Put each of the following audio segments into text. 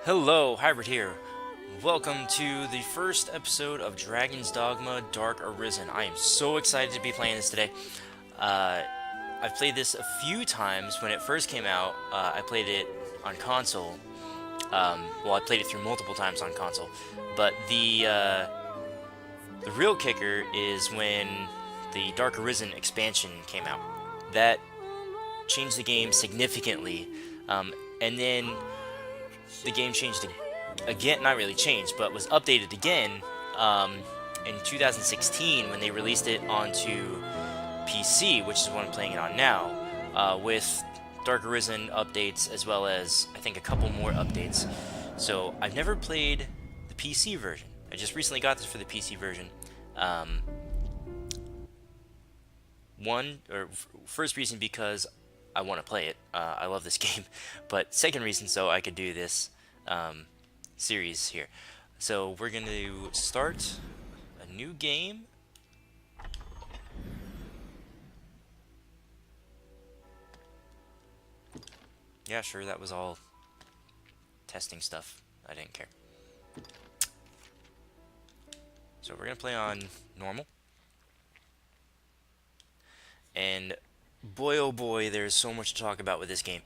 Hello, Hybrid here. Welcome to the first episode of Dragon's Dogma Dark Arisen. I am so excited to be playing this today. Uh, I've played this a few times when it first came out. I played it on console. Well, I played it through multiple times on console. But the real kicker is when the Dark Arisen expansion came out. That changed the game significantly. And then the game changed again, not really changed, but was updated again in 2016 when they released it onto PC, which is what I'm playing it on now, with Dark Arisen updates as well as I think a couple more updates. So I've never played the PC version. I just recently got this for the PC version. First reason because I want to play it. I love this game, but second reason so I could do this series here. So we're going to start a new game. Yeah, sure, that was all testing stuff. I didn't care. So we're going to play on normal. And boy oh boy, there's so much to talk about with this game.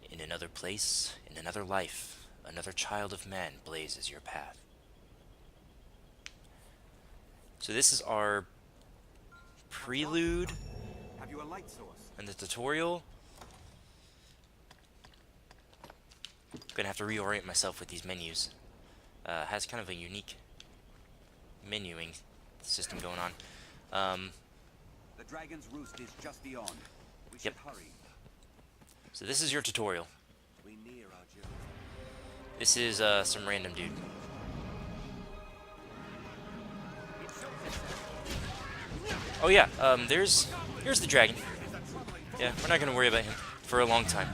In another place, in another life, another child of man blazes your path. So this is our prelude Have you a light source? and the tutorial. I'm gonna have to reorient myself with these menus. Has kind of a unique menuing system going on. The dragon's roost is just beyond. We Yep. should hurry. So this is your tutorial. We near our journey. This is some random dude. Oh yeah, here's the dragon. Yeah, we're not gonna worry about him for a long time.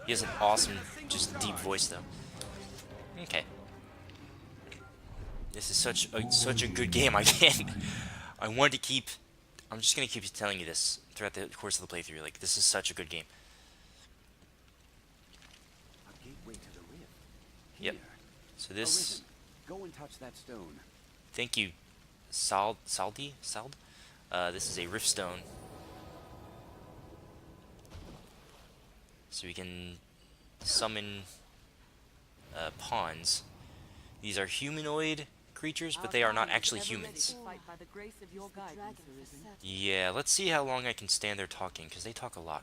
He has an awesome, just deep voice though. Okay. This is such a good game. I can't. I want to keep. I'm just gonna keep telling you this throughout the course of the playthrough. Like, this is such a good game. A gateway to the rift. Yep. Here. So this. Arisen. Go and touch that stone. Thank you, Saldi. This is a rift stone. So we can summon pawns. These are humanoid creatures, but they are not actually humans. Yeah, let's see how long I can stand there talking, because they talk a lot.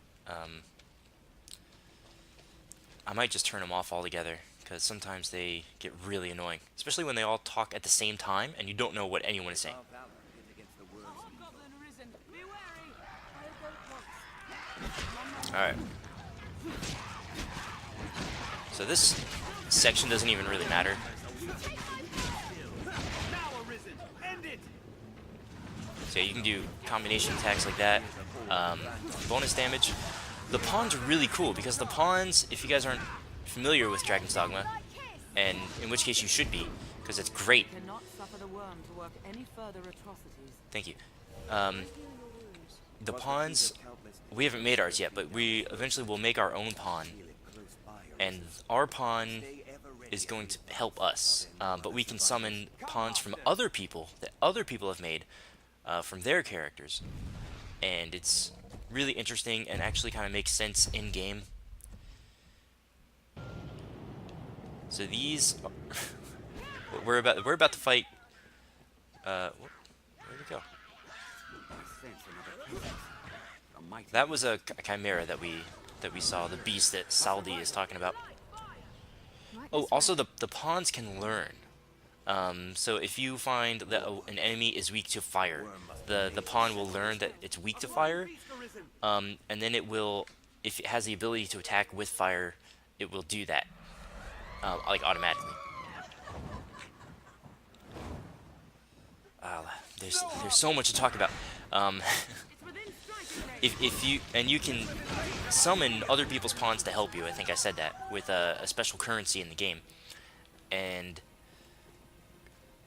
I might just turn them off altogether, because sometimes they get really annoying. Especially when they all talk at the same time, and you don't know what anyone is saying. Our valor is against the world's Alright. So this section doesn't even really matter. So yeah, you can do combination attacks like that. Bonus damage. The pawns are really cool because the pawns, if you guys aren't familiar with Dragon's Dogma, and in which case you should be, because it's great. Thank you. The pawns, we haven't made ours yet, but we eventually will make our own pawn, and our pawn is going to help us. But we can summon pawns from other people that other people have made from their characters, and it's really interesting and actually kind of makes sense in game. So these, we're about to fight. Where'd it go? That was a chimera that we saw, the beast that Saldi is talking about. Oh, also the pawns can learn. So if you find that an enemy is weak to fire, the pawn will learn that it's weak to fire, and then it will, if it has the ability to attack with fire, it will do that, like automatically. There's so much to talk about. If you can summon other people's pawns to help you. I think I said that with a special currency in the game, and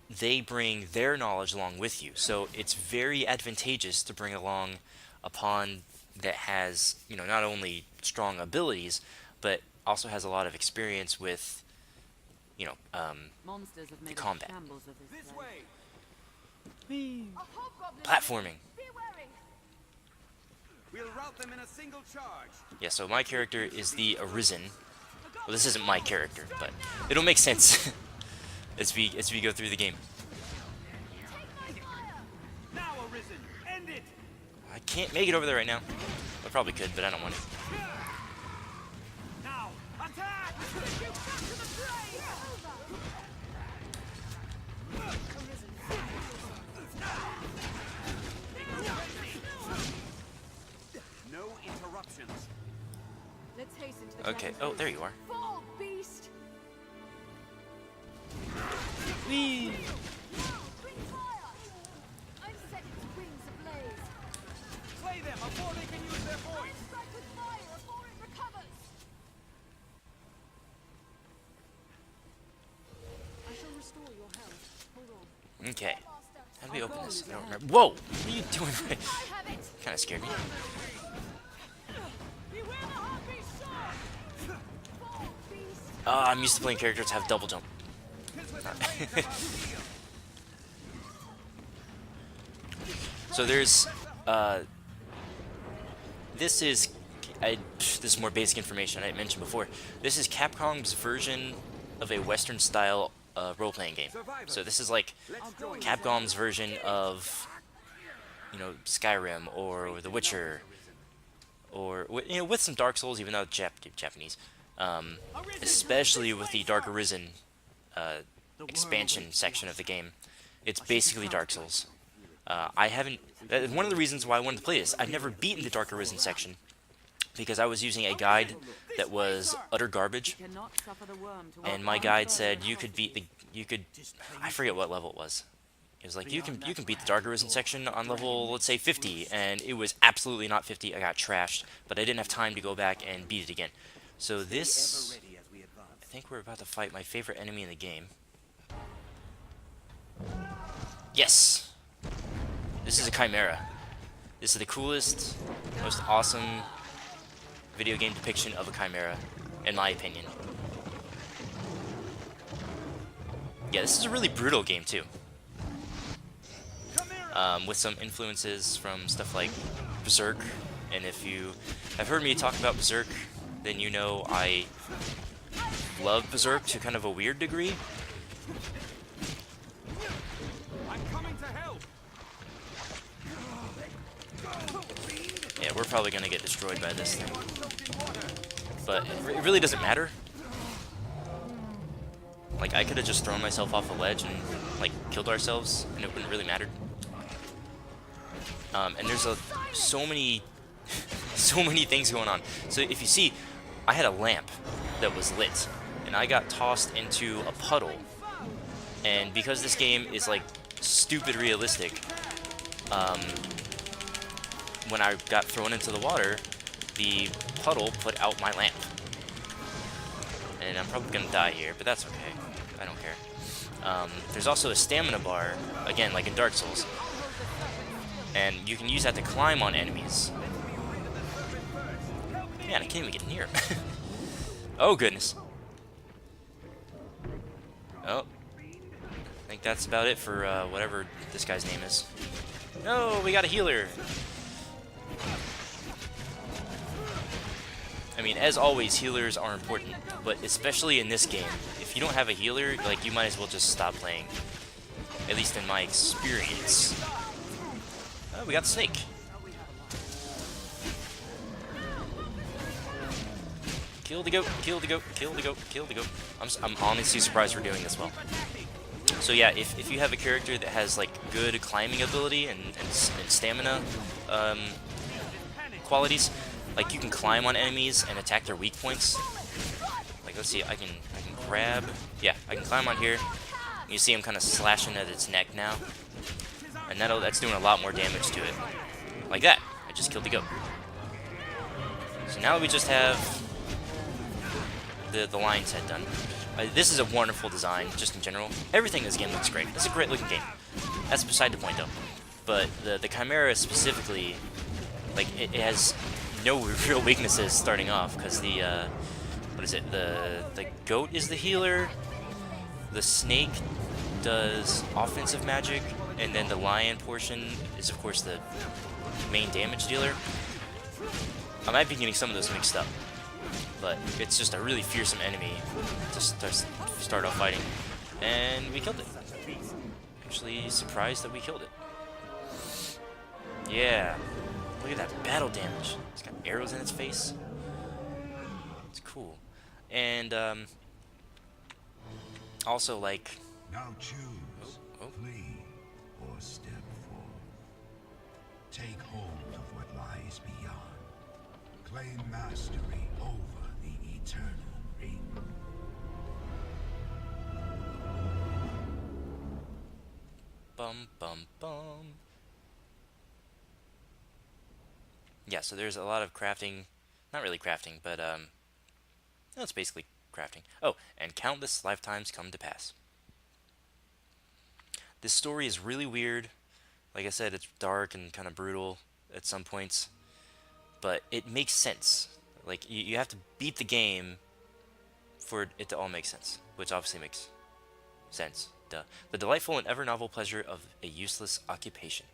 they bring their knowledge along with you. So it's very advantageous to bring along a pawn that has, not only strong abilities, but also has a lot of experience with, Monsters have the made combat. a shambles of this This place. way. Platforming. We'll rout them in a single charge. Yeah, so my character is the Arisen. Well, this isn't my character, but it'll make sense as we go through the game. Now, Arisen, end it. I can't make it over there right now. I probably could, but I don't want to. Now, attack. No interruptions. Let's hasten to the Okay. dragon's Oh, roost. there you are. Fall, beast! Whee! Bring fire! I'm set its wings ablaze. Slay them before they can use their voice. Strike with fire before it recovers. I shall restore your health. Hold on. Okay. Master, How do we open this? I don't remember. Whoa! What are you doing? I have it! Kind of scared me. Beware the heartbeat sword! Fall, beast! I'm used to playing characters that have double jump. So there's, this is more basic information I mentioned before. This is Capcom's version of a Western-style role-playing game. So this is like Capcom's version of, Skyrim or The Witcher, or with some Dark Souls, even though it's Japanese. Especially with the Dark Arisen expansion section of the game. It's basically Dark Souls. I haven't. One of the reasons why I wanted to play this, I've never beaten the Dark Arisen section because I was using a guide that was utter garbage, Cannot suffer the worm to and my guide said you could beat the. I forget what level it was. It was like you can beat the Dark Arisen section on level, let's say 50, and it was absolutely not 50. I got trashed, but I didn't have time to go back and beat it again. So this, I think we're about to fight my favorite enemy in the game. Yes! This is a Chimera. This is the coolest, most awesome video game depiction of a Chimera, in my opinion. Yeah, this is a really brutal game too. With some influences from stuff like Berserk, and if you have heard me talk about Berserk, then you know I love Berserk to kind of a weird degree. I'm coming to help. Yeah, we're probably gonna get destroyed by this thing, but it really doesn't matter. Like, I could have just thrown myself off a ledge and like killed ourselves, and it wouldn't really matter. And there's so many things going on. So if you see, I had a lamp that was lit, and I got tossed into a puddle. And because this game is like stupid realistic, when I got thrown into the water, the puddle put out my lamp. And I'm probably gonna die here, but that's okay. I don't care. There's also a stamina bar, again, like in Dark Souls. And you can use that to climb on enemies. Man, I can't even get near him. Oh, goodness. Oh. I think that's about it for whatever this guy's name is. No, we got a healer. I mean, as always, healers are important, but especially in this game, if you don't have a healer, like, you might as well just stop playing. At least in my experience. Oh, we got the snake. Kill the goat, kill the goat, kill the goat, kill the goat. I'm honestly surprised we're doing this well. So yeah, if you have a character that has like good climbing ability and stamina qualities, like you can climb on enemies and attack their weak points. Like, let's see, I can grab. Yeah, I can climb on here. You see I'm kind of slashing at its neck now, and that's doing a lot more damage to it. Like that. I just killed the goat. So now we just have the lion's head done. This is a wonderful design, just in general. Everything in this game looks great. It's a great looking game. That's beside the point, though. But the Chimera specifically Like, it has no real weaknesses starting off, because the, what is it? The goat is the healer, the snake does offensive magic, and then the lion portion is, of course, the main damage dealer. I might be getting some of those mixed up, but it's just a really fearsome enemy to start off fighting. And we killed it. Actually surprised that we killed it. Yeah. Look at that battle damage. It's got arrows in its face. It's cool. And also, like, Now choose, flee or step forward. Take hold of what lies beyond. Claim mastery over the eternal ring. bum bum bum. Yeah, so there's a lot of crafting, not really crafting, but no, it's basically crafting. Oh, and countless lifetimes come to pass. This story is really weird. Like I said, it's dark and kind of brutal at some points, but it makes sense. Like, you have to beat the game for it to all make sense, which obviously makes sense. Duh. The delightful and ever novel pleasure of a useless occupation.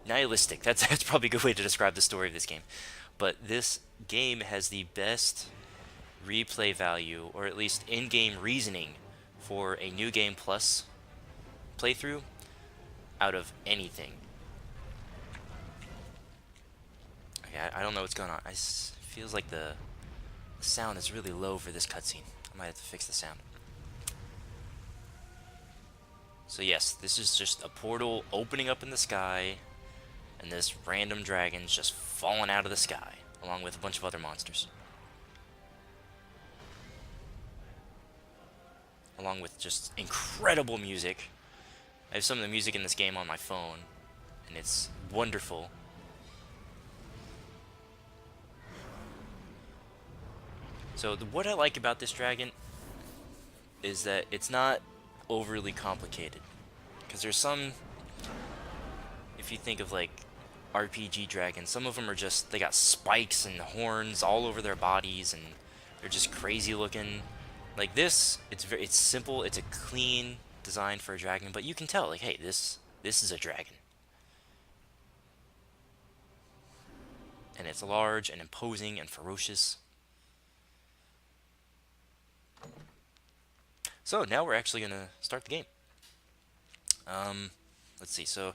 Nihilistic. That's probably a good way to describe the story of this game. But this game has the best replay value, or at least in-game reasoning, for a New Game Plus playthrough out of anything. Okay, I don't know what's going on. Feels like the sound is really low for this cutscene. I might have to fix the sound. So yes, this is just a portal opening up in the sky, and this random dragon's just falling out of the sky, along with a bunch of other monsters. Along with just incredible music. I have some of the music in this game on my phone, and it's wonderful. So what I like about this dragon is that it's not overly complicated. Because there's some, if you think of like RPG dragons, some of them are just, they got spikes and horns all over their bodies, and they're just crazy looking. Like this, it's simple, it's a clean design for a dragon, but you can tell, like, hey, this is a dragon. And it's large and imposing and ferocious. So now we're actually gonna start the game. Let's see, so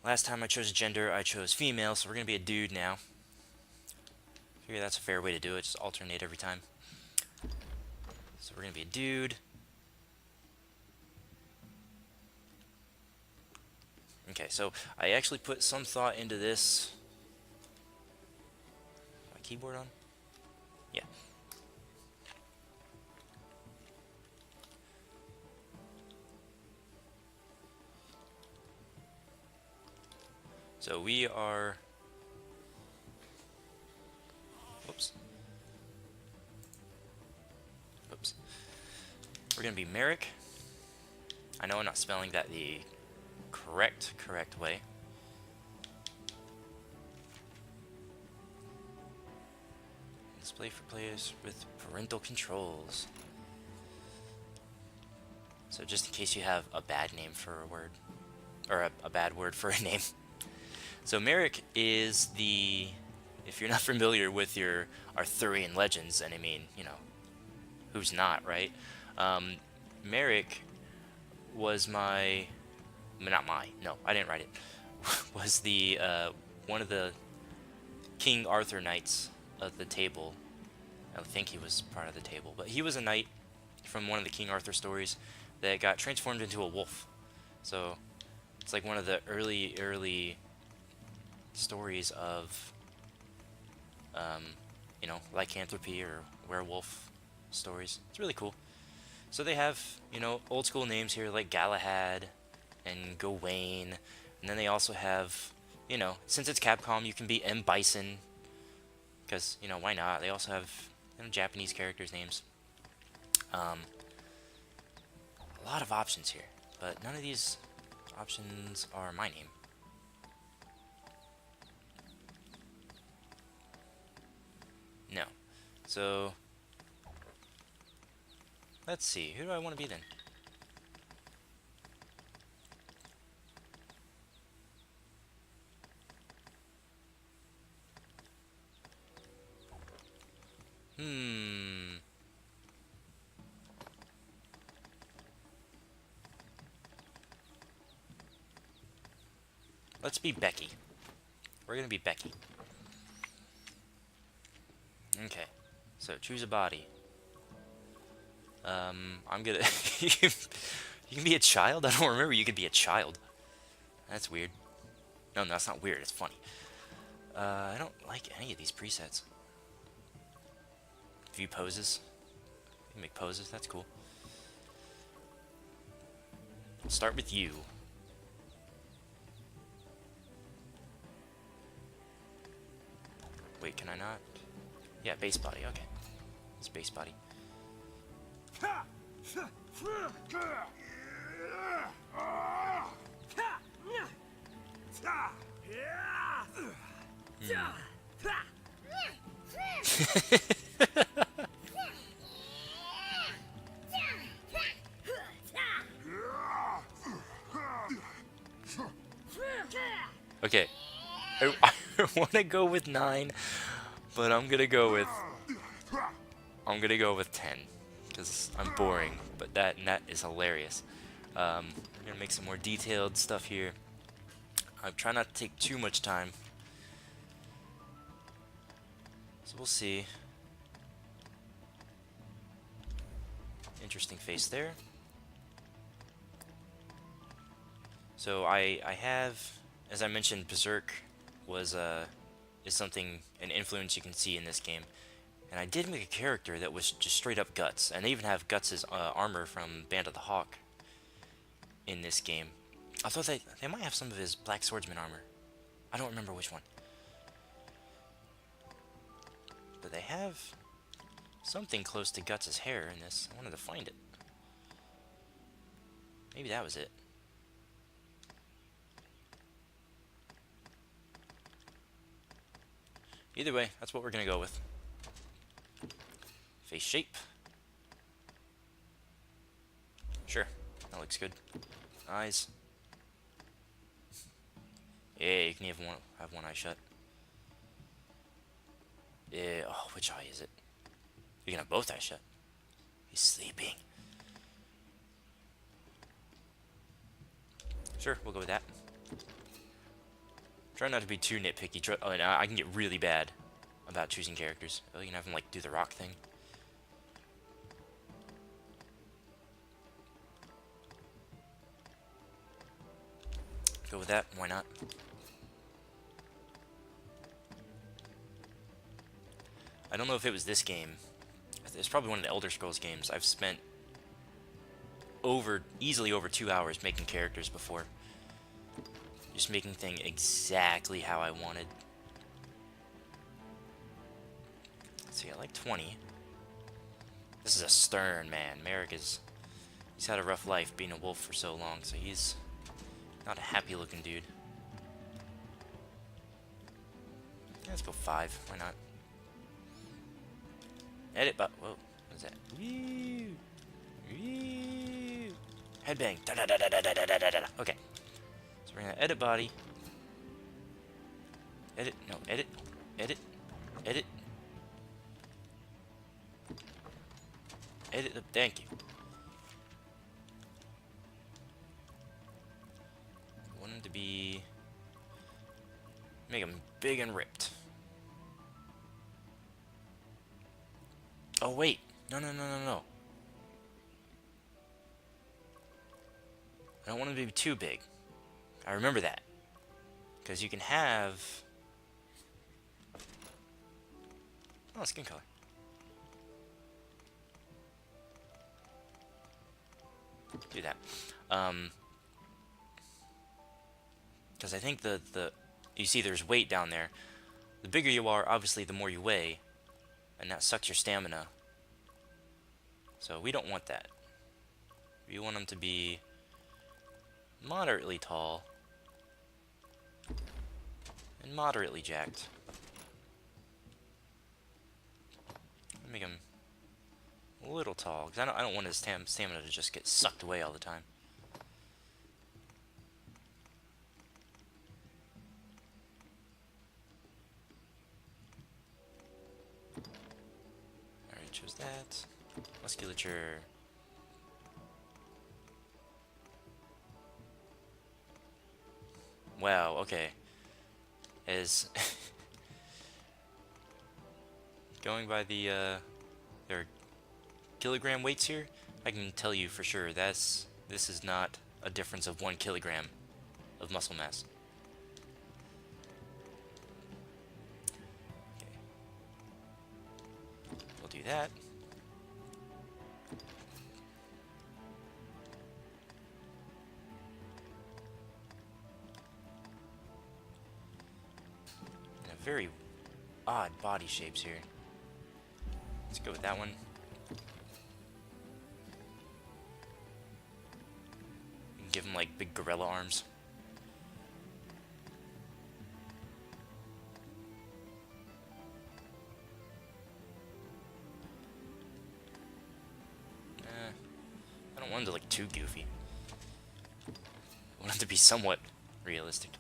last time I chose gender, I chose female, so we're gonna be a dude now. Figure that's a fair way to do it, just alternate every time. So we're gonna be a dude. Okay, so I actually put some thought into this. My keyboard on? Yeah. So we are, whoops. We're gonna be Merrick. I know I'm not spelling that the correct way. Display for players with parental controls. So just in case you have a bad name for a word, or a bad word for a name. So Merrick is the, if you're not familiar with your Arthurian legends, and I mean, you know, who's not, right? Merrick was I didn't write it. Was the one of the King Arthur knights of the table. I think he was part of the table, but he was a knight from one of the King Arthur stories that got transformed into a wolf. So it's like one of the early stories of you know, lycanthropy or werewolf stories. It's really cool. So they have, you know, old school names here like Galahad and Gawain, and then they also have, you know, since it's Capcom, you can be M. Bison, because, you know, why not? They also have, you know, Japanese characters' names. A lot of options here, but none of these options are my name. So, let's see. Who do I want to be then? Let's be Becky. We're gonna be Becky. Okay. So choose a body. I'm gonna. You can be a child. I don't remember you could be a child. That's weird. No, that's not weird. It's funny. I don't like any of these presets. View poses. You can make poses. That's cool. We'll start with you. Wait, can I not? Yeah, base body. Okay. It's base body. Okay. I want to go with 9, but I'm gonna go with 10 because I'm boring. But that is hilarious. I'm gonna make some more detailed stuff here. I'm trying not to take too much time, so we'll see. Interesting face there. So I have, as I mentioned, Berserk is something, an influence you can see in this game. And I did make a character that was just straight up Guts, and they even have Guts' armor from Band of the Hawk in this game. I thought they might have some of his Black Swordsman armor. I don't remember which one. But they have something close to Guts' hair in this. I wanted to find it. Maybe that was it. Either way, that's what we're gonna go with. Face shape. Sure, that looks good. Eyes. Yeah, you can even have one eye shut. Yeah, oh, which eye is it? You can have both eyes shut. He's sleeping. Sure, we'll go with that. Try not to be too nitpicky. Oh, and I can get really bad about choosing characters. Oh, you can have them like do the rock thing. Go with that. Why not? I don't know if it was this game. It's probably one of the Elder Scrolls games. I've spent easily over 2 hours making characters before. Just making things exactly how I wanted. Let's see, I like 20. This is a stern man. Merrick he's had a rough life being a wolf for so long, so he's not a happy looking dude. Yeah, let's go 5, why not? Edit but whoa, what is that? Woo! Woo! Headbang. Da da da da da da da da da. Okay. So we're gonna edit body. Edit, no, edit, edit, edit. Edit, thank you. I want him to be, make him big and ripped. Oh wait, no. I don't want him to be too big. I remember that. Because you can have... Oh, skin color. Do that. Because I think you see there's weight down there. The bigger you are, obviously, the more you weigh. And that sucks your stamina. So we don't want that. We want them to be moderately tall and moderately jacked. Make him a little tall, because I don't want his stamina to just get sucked away all the time. Alright, chose that. Musculature. Wow, okay. As going by the their kilogram weights here, I can tell you for sure this is not a difference of 1 kilogram of muscle mass. Okay. We'll do that. And a very odd body shapes here. Let's go with that one. Give him like big gorilla arms. I don't want him to look too goofy. I want him to be somewhat realistic.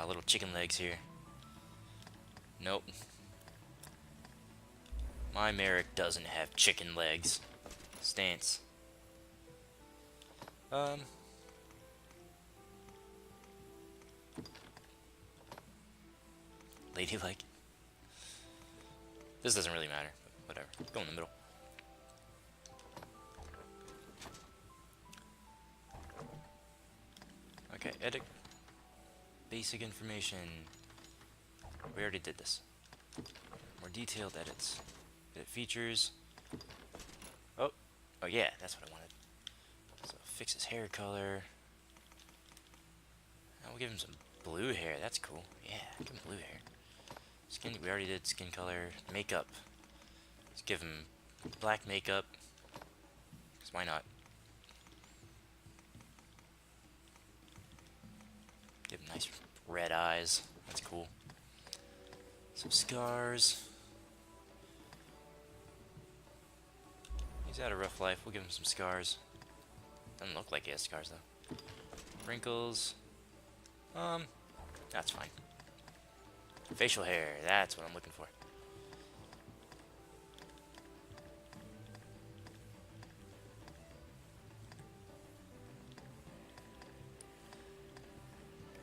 Little chicken legs here. Nope. My Merrick doesn't have chicken legs. Stance. Ladylike. This doesn't really matter, but whatever. Go in the middle. Okay, edit basic information. We already did this. More detailed edits. Edit features. Oh yeah, that's what I wanted. So fix his hair color. Now we'll give him some blue hair. That's cool. Yeah, give him blue hair. Skin. We already did skin color. Makeup. Let's give him black makeup. 'Cause why not? Give him nice red eyes. That's cool. Some scars. He's had a rough life. We'll give him some scars. Doesn't look like he has scars though. Wrinkles. That's fine. Facial hair. That's what I'm looking for.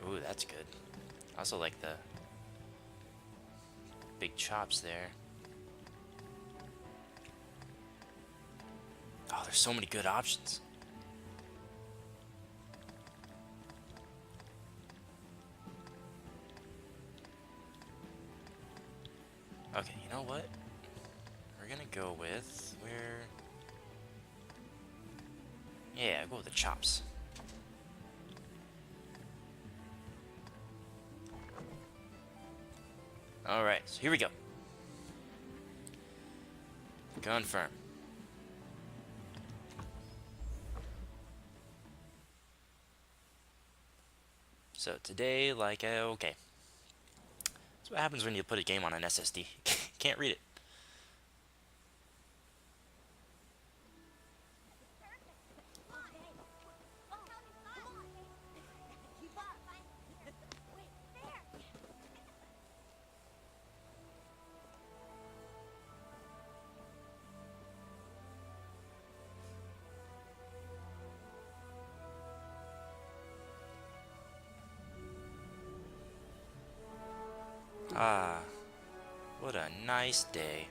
Ooh, that's good. I also like the big chops there. Oh, there's so many good options. Okay, you know what? We're gonna go with where... Yeah, go with the chops. Alright, so here we go. Confirm. So today, like, okay. That's what happens when you put a game on an SSD. Can't read it. Ah, what a nice day.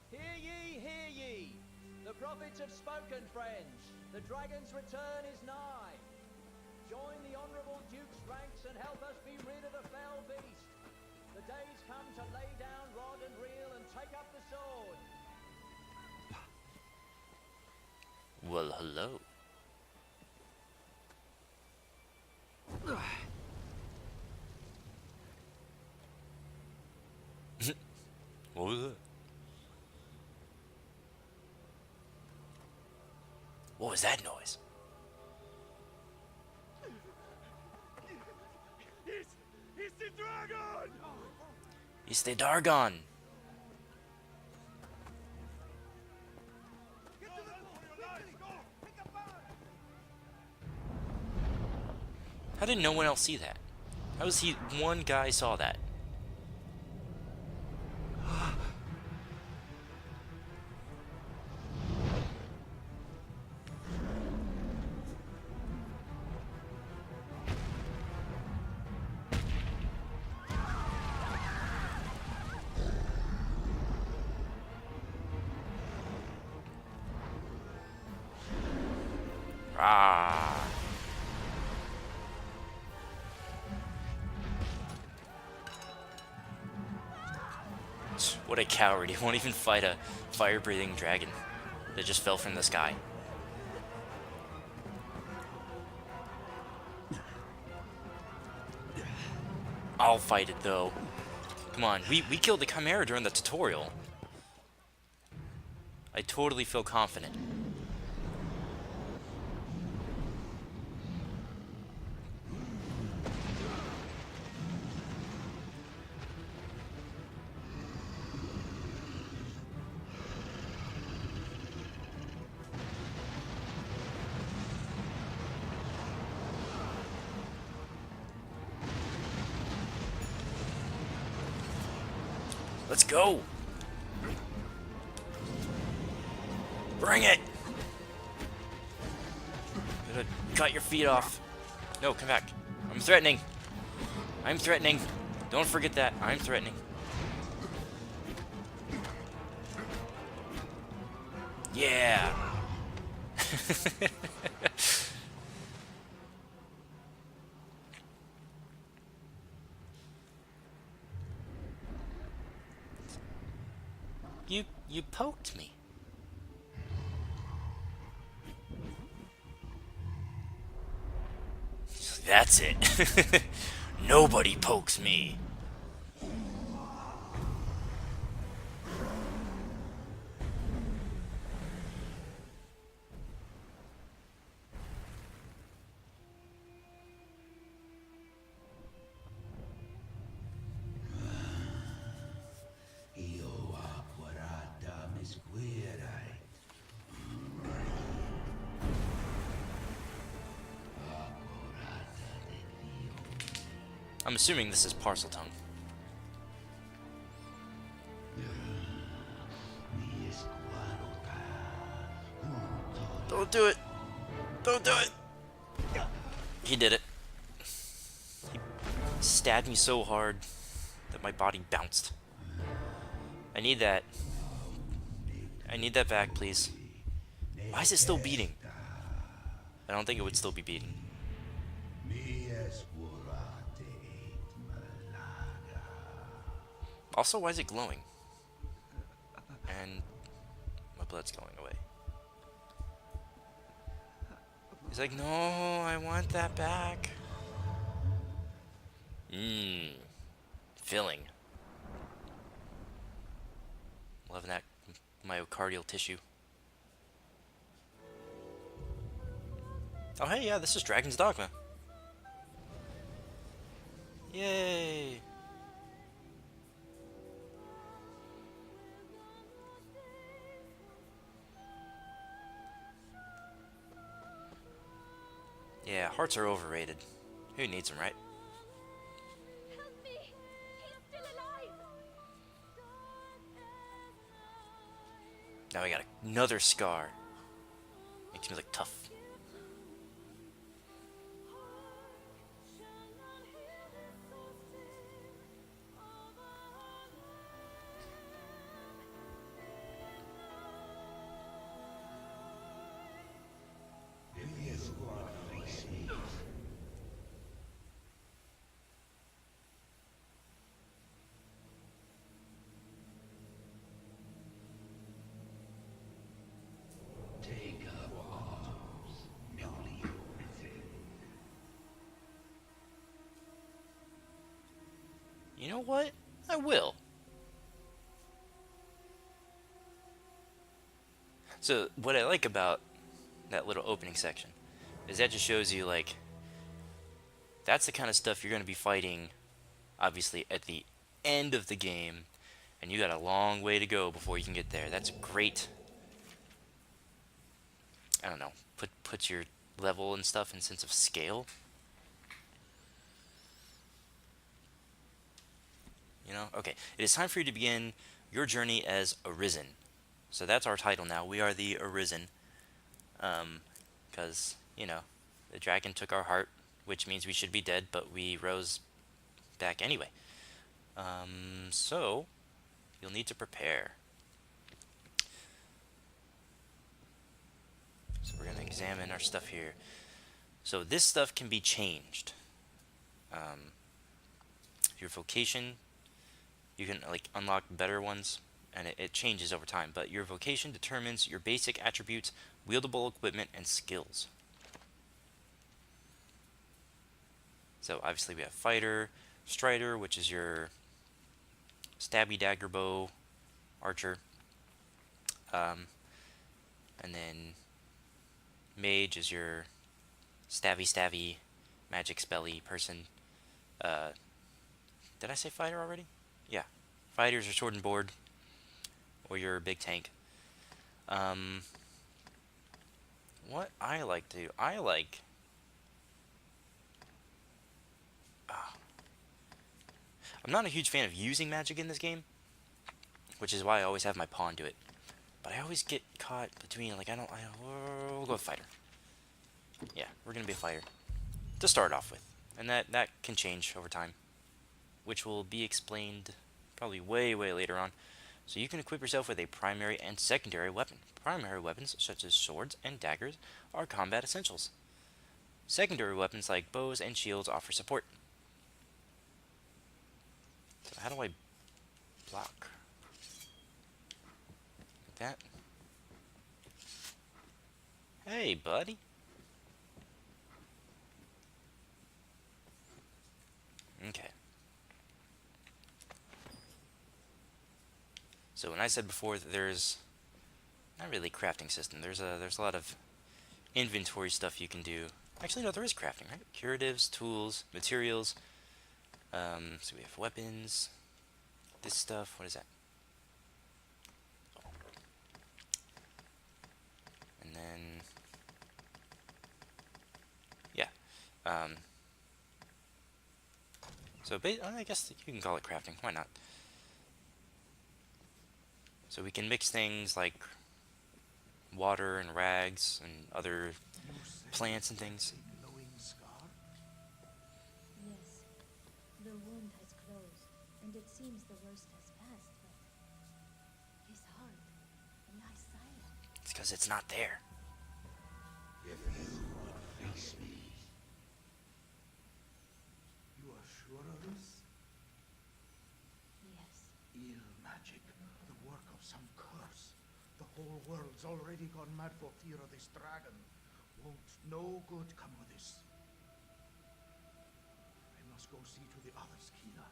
Hear ye, hear ye! The prophets have spoken, friends. The dragon's return is nigh. Join the honourable Duke's ranks and help us be rid of the fell beast. The day's come to lay down rod and reel and take up the sword. Well, hello. What was that? What was that noise? It's the dragon! It's the Dargon. How did no one else see that? How was he one guy saw that? Ah. What a coward. He won't even fight a fire-breathing dragon that just fell from the sky. I'll fight it, though. Come on, we killed the Chimera during the tutorial. I totally feel confident. Let's go! Bring it! Gotta cut your feet off. No, come back. I'm threatening. I'm threatening. Don't forget that. I'm threatening. Yeah! You poked me. That's it. Nobody pokes me. I'm assuming this is Parcel Tongue. Don't do it! Don't do it! He did it. He stabbed me so hard that my body bounced. I need that. I need that back, please. Why is it still beating? I don't think it would still be beating. Also, why is it glowing? And my blood's going away. He's like, no, I want that back. Filling. Loving that myocardial tissue. Oh, hey, yeah, this is Dragon's Dogma. Yay! Yeah, hearts are overrated. Who needs them, right? Help me! He's still alive! Now we got another scar. Makes me look tough. You know what? I will. So, what I like about that little opening section, is that just shows you, like, that's the kind of stuff you're going to be fighting, obviously, at the end of the game, and you got a long way to go before you can get there. That's great. I don't know, put your level and stuff in sense of scale. You know? Okay, it is time for you to begin your journey as Arisen. So that's our title now. We are the Arisen. Because, you know, the dragon took our heart, which means we should be dead, but we rose back anyway. So, you'll need to prepare. So we're going to examine our stuff here. So this stuff can be changed. Your vocation, you can like unlock better ones, and it changes over time. But your vocation determines your basic attributes, wieldable equipment, and skills. So obviously we have fighter, strider, which is your stabby dagger bow, archer, and then mage is your stabby magic spelly person. Did I say fighter already? Yeah, fighters are sword and board, or your big tank. What I like to do, I'm not a huge fan of using magic in this game, which is why I always have my pawn do it. But I always get caught between, like, we'll go with fighter. Yeah, we're gonna be a fighter to start off with, and that can change over time, which will be explained probably way later on. So you can equip yourself with a primary and secondary weapon. Primary weapons such as swords and daggers are combat essentials. Secondary weapons like bows and shields offer support. So how do I block? Like that. Hey, buddy. Okay. So when I said before that there's not really a crafting system, there's a lot of inventory stuff you can do. Actually, no, there is crafting, right? Curatives, tools, materials. So we have weapons. This stuff. What is that? Oh. And then, yeah. So I guess you can call it crafting. Why not? So we can mix things like water and rags and other plants and things. Yes. The wound has closed, and it seems the worst has passed, but his heart lies silent. It's because it's not there. If you would face me. You are sure of this? Yes. Ill magic, the work of some curse. The whole world's already gone mad for fear of this dragon. Won't no good come of this? I must go see to the others, Kina.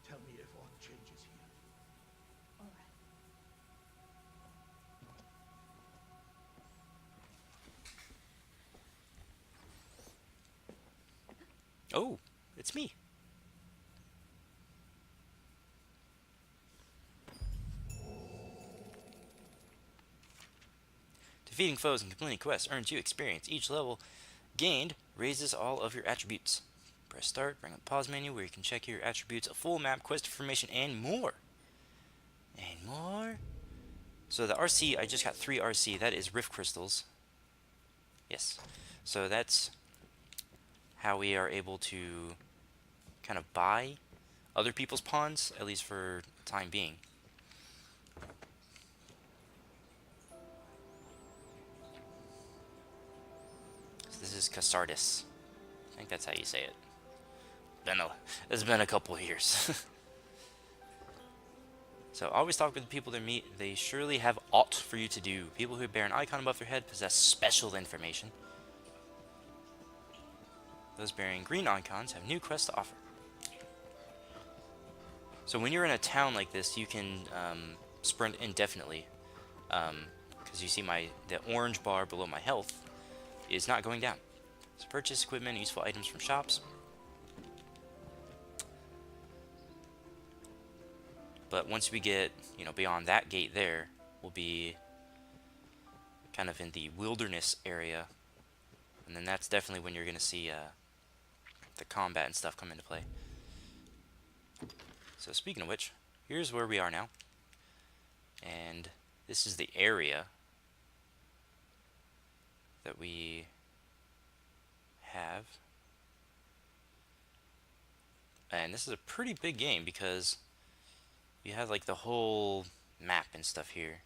Tell me if aught changes here. All right. Oh, it's me. Defeating foes and completing quests earns you experience. Each level gained raises all of your attributes. Press start, bring up the pause menu where you can check your attributes, a full map, quest information, and more. And more. So the RC, I just got 3 RC. That is Rift Crystals. Yes. So that's how we are able to kind of buy other people's pawns, at least for the time being. So this is Casardis. I think that's how you say it. It's been a couple of years. So always talk with the people they meet. They surely have aught for you to do. People who bear an icon above their head possess special information. Those bearing green icons have new quests to offer. So when you're in a town like this, you can sprint indefinitely. because you see the orange bar below my health is not going down. So purchase equipment, useful items from shops. But once we get, beyond that gate there, we'll be kind of in the wilderness area. And then that's definitely when you're going to see the combat and stuff come into play. So speaking of which, here's where we are now. And this is the area that we have. And this is a pretty big game because you have like the whole map and stuff here.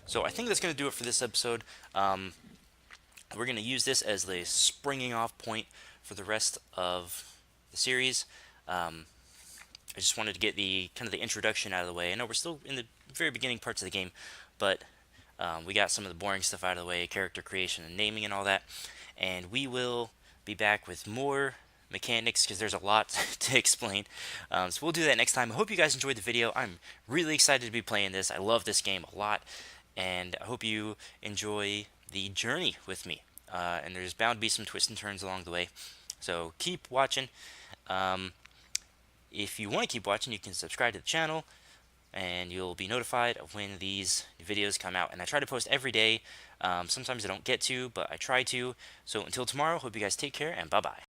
So I think that's going to do it for this episode. We're going to use this as the springing off point for the rest of the series. I just wanted to get the kind of the introduction out of the way. I know we're still in the very beginning parts of the game, but we got some of the boring stuff out of the way, character creation and naming and all that. And we will be back with more mechanics because there's a lot to explain. So we'll do that next time. I hope you guys enjoyed the video. I'm really excited to be playing this. I love this game a lot, and I hope you enjoy the journey with me. And there's bound to be some twists and turns along the way. So keep watching. If you want to keep watching, you can subscribe to the channel, and you'll be notified of when these videos come out. And I try to post every day. Sometimes I don't get to, but I try to. So until tomorrow, hope you guys take care, and bye-bye.